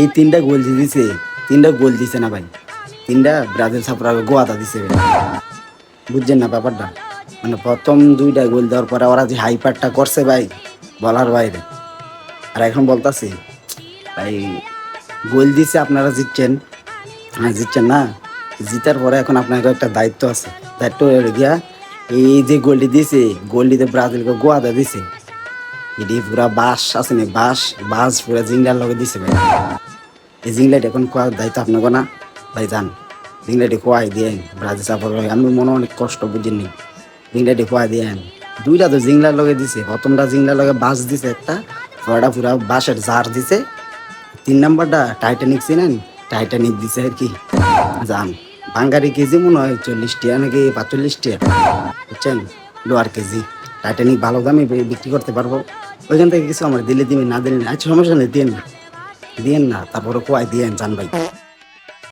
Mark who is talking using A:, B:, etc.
A: এই তিনটা গোল যে দিছে, তিনটা গোল দিছে না ভাই, তিনটা ব্রাজিল সাপোর্টার গোয়াদা দিছে ভাই। বুঝছেন না ব্যাপারটা? মানে প্রথম দুইটা গোল দেওয়ার পরে ওরা যে হাইপারটা করছে ভাই, বলার বাইরে। আর এখন বলতাছি ভাই, গোল দিছে আপনারা জিতছেন, হ্যাঁ জিতছেন না, জিতার পরে এখন আপনাকে একটা দায়িত্ব আছে। দায়িত্ব হয়ে গিয়া এই যে গোলটি দিছে, গোলটিতে ব্রাজিলকে গোয়াদা দিছে, এটি পুরা বাস আছে না, বাস বাস পুরা জিংলার লগে দিছে ভাই। এই জিংলাটি এখন কোয়ার দায়িত্ব আপনাকে না ভাই, যান জিংলাটি খোয়াই দিয়েন ব্রাজিল সাপোর্ট। আমি মনে অনেক কষ্ট বুঝিনি, জিংলাটি খোয়াই দিয়েন। দুইটা তো জিংলার লগে দিছে, প্রথমটা জিংলার লগে বাস দিছে একটা, পরেরটা পুরা বাঁশের জার দিছে। তিন নাম্বারটা টাইটানিক চিনেন, টাইটানিক দিছে আর কি। যান বাঙ্গারি কেজি মনে হয় 40 টাকা নাকি 45 টাকা, বুঝছেন, লোয়ার কেজি। টাইটানিক ভালো দামে বিক্রি করতে পারবো, ওইখান থেকে কিছু আমার দিলে দিবেন, না দিলে না, আচ্ছা সমস্যা নেই, দিয়েন না, দিয়েন না, তারপরে কোয়াই দিয়েন, যান ভাই।